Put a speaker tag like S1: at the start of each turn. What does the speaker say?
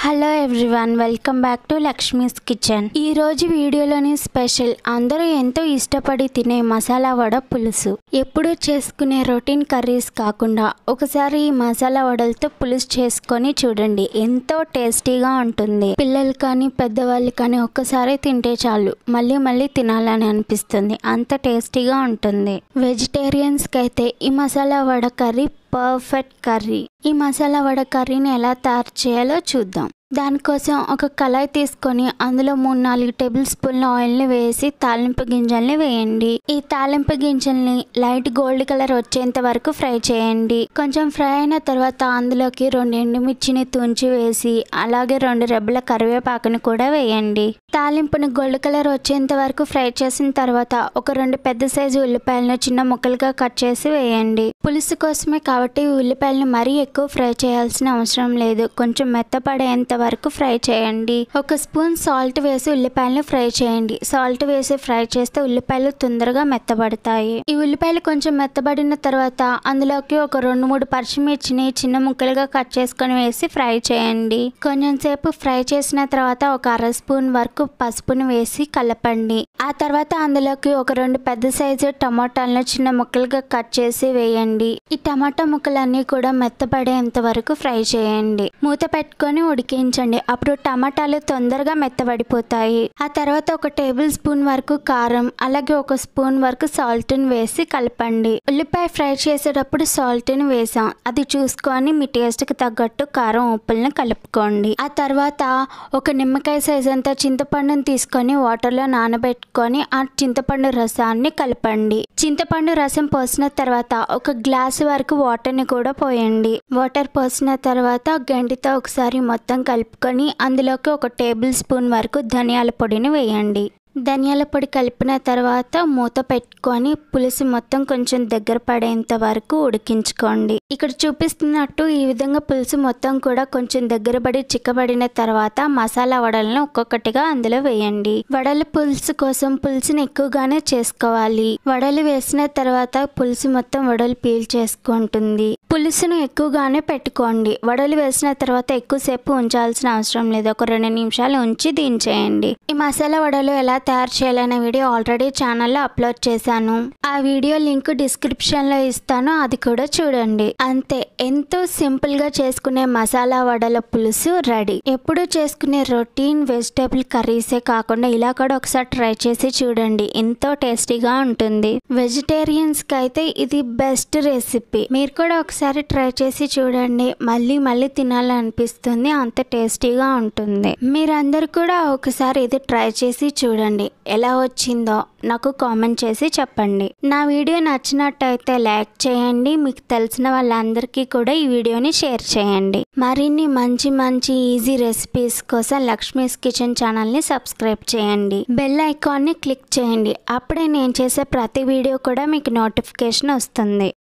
S1: Hello everyone, welcome back to Lakshmi's kitchen. ఈ రోజు వీడియోలోని స్పెషల్ అందరూ ఎంతో ఇష్టపడి తినే మసాలా వడ పులుసు. ఎప్పుడూ చేసుకునే రొటీన్ కర్రీస్ కాకుండా ఒకసారి ఈ మసాలా వడలతో పులుసు చేసుకొని చూడండి, ఎంతో టేస్టీగా ఉంటుంది. పిల్లలు కానీ పెద్దవాళ్ళు కానీ ఒక్కసారి తింటే చాలు మళ్ళీ మళ్ళీ తినాలని అనిపిస్తుంది, అంత టేస్టీగా ఉంటుంది. వెజిటేరియన్స్కి అయితే ఈ masala vada curry perfect curry. ఈ మసాలా వడ కర్రీని ఎలా తయారు చేయాలో చూద్దాం. దానికోసం ఒక కళాయి తీసుకొని అందులో 3-4 టేబుల్ స్పూన్ల ఆయిల్ని వేసి తాలింపు గింజల్ని వేయండి. ఈ తాలింపు గింజల్ని లైట్ గోల్డ్ కలర్ వచ్చేంత వరకు ఫ్రై చేయండి. కొంచెం ఫ్రై అయిన తర్వాత అందులోకి 2 ఎండుమిర్చిని తుంచి వేసి అలాగే 2 రెబ్బల కరివేపాకుని కూడా వేయండి. తాలింపుని గోల్డ్ కలర్ వచ్చేంత వరకు ఫ్రై చేసిన తర్వాత ఒక 2 పెద్ద సైజు ఉల్లిపాయలను చిన్న ముక్కలుగా కట్ చేసి వేయండి. పులుసు కోసమే కాబట్టి ఉల్లిపాయలను మరీ ఎక్కువ ఫ్రై చేయాల్సిన అవసరం లేదు, కొంచెం మెత్తపడేంత వరకు ఫ్రై చేయండి. 1 స్పూన్ సాల్ట్ వేసి ఉల్లిపాయలను ఫ్రై చేయండి. సాల్ట్ వేసి ఫ్రై చేస్తే ఉల్లిపాయలు తొందరగా మెత్తబడతాయి. ఈ ఉల్లిపాయలు కొంచెం మెత్తబడిన తర్వాత అందులోకి ఒక 2-3 పచ్చిమిర్చిని చిన్న ముక్కలుగా కట్ చేసుకొని వేసి ఫ్రై చేయండి. కొంచెం సేపు ఫ్రై చేసిన తర్వాత ఒక 1/2 స్పూన్ వరకు పసుపుని వేసి కలపండి. ఆ తర్వాత అందులోకి ఒక 2 పెద్ద సైజు టమాటాలను చిన్న ముక్కలుగా కట్ చేసి వేయండి. ఈ టమాటా ముక్కలన్నీ కూడా మెత్తబడేంత వరకు ఫ్రై చేయండి. మూత పెట్టుకొని ఉడికించండి, అప్పుడు టమాటాలు తొందరగా మెత్తబడిపోతాయి. ఆ తర్వాత ఒక టేబుల్ స్పూన్ వరకు కారం అలాగే 1 స్పూన్ వరకు సాల్ట్ ని వేసి కలపండి. ఉల్లిపాయ ఫ్రై చేసేటప్పుడు సాల్ట్ ని వేసాం, అది చూసుకొని మీ టేస్ట్ కి తగ్గట్టు కారం ఉప్పులను కలుపుకోండి. ఆ తర్వాత ఒక నిమ్మకాయ సైజ్ అంతా చింతపండుని తీసుకొని వాటర్ లో నానబెట్టుకొని ఆ చింతపండు రసాన్ని కలపండి. చింతపండు రసం పోసిన తర్వాత ఒక గ్లాసు వరకు వాటర్ ని కూడా పోయండి. వాటర్ పోసిన తర్వాత గంటితో ఒకసారి మొత్తం కలుపుకొని అందులోకి ఒక టేబుల్ స్పూన్ వరకు ధనియాల పొడిని వేయండి. ధనియాల పొడి కలిపిన తర్వాత మూత పెట్టుకొని పులుసు మొత్తం కొంచెం దగ్గర పడేంత వరకు ఉడికించుకోండి. ఇక్కడ చూపిస్తున్నట్టు ఈ విధంగా పులుసు మొత్తం కూడా కొంచెం దగ్గర పడి చిక్కబడిన తర్వాత మసాలా వడలను ఒక్కొక్కటిగా అందులో వేయండి. వడల పులుసు కోసం పులుసుని ఎక్కువగానే చేసుకోవాలి. వడలు వేసిన తర్వాత పులుసు మొత్తం వడలు పీల్ చేసుకుంటుంది. పులుసును ఎక్కువగానే పెట్టుకోండి. వడలు వేసిన తర్వాత ఎక్కువసేపు ఉంచాల్సిన అవసరం లేదు, ఒక 2 నిమిషాలు ఉంచి దించేయండి. ఈ మసాలా వడలు ఎలా తయారు చేయాలనే వీడియో ఆల్రెడీ ఛానల్లో అప్లోడ్ చేశాను, ఆ వీడియో లింక్ డిస్క్రిప్షన్ లో ఇస్తాను, అది కూడా చూడండి. అంతే, ఎంతో సింపుల్ గా చేసుకునే మసాలా వడల పులుసు రెడీ. ఎప్పుడు చేసుకునే రొటీన్ వెజిటేబుల్ కర్రీసే కాకుండా ఇలా కూడా ఒకసారి ట్రై చేసి చూడండి, ఎంతో టేస్టీగా ఉంటుంది. వెజిటేరియన్స్ కి అయితే ఇది బెస్ట్ రెసిపీ. మీరు కూడా ఒకసారి ట్రై చేసి చూడండి, మళ్ళీ మళ్ళీ తినాలనిపిస్తుంది, అంత టేస్టీగా ఉంటుంది. మీరందరూ కూడా ఒకసారి ఇది ట్రై చేసి చూడండి, ఎలా వచ్చిందో నాకు కామెంట్ చేసి చెప్పండి. నా వీడియో నచ్చినట్టయితే లైక్ చేయండి, మీకు తెలిసిన వాళ్ళందరికీ కూడా ఈ వీడియోని షేర్ చేయండి. మరిన్ని మంచి మంచి ఈజీ రెసిపీస్ కోసం లక్ష్మీస్ కిచెన్ ఛానల్ని సబ్స్క్రైబ్ చేయండి. బెల్ ఐకాన్ని క్లిక్ చేయండి, అప్పుడే నేను చేసే ప్రతి వీడియో కూడా మీకు నోటిఫికేషన్ వస్తుంది.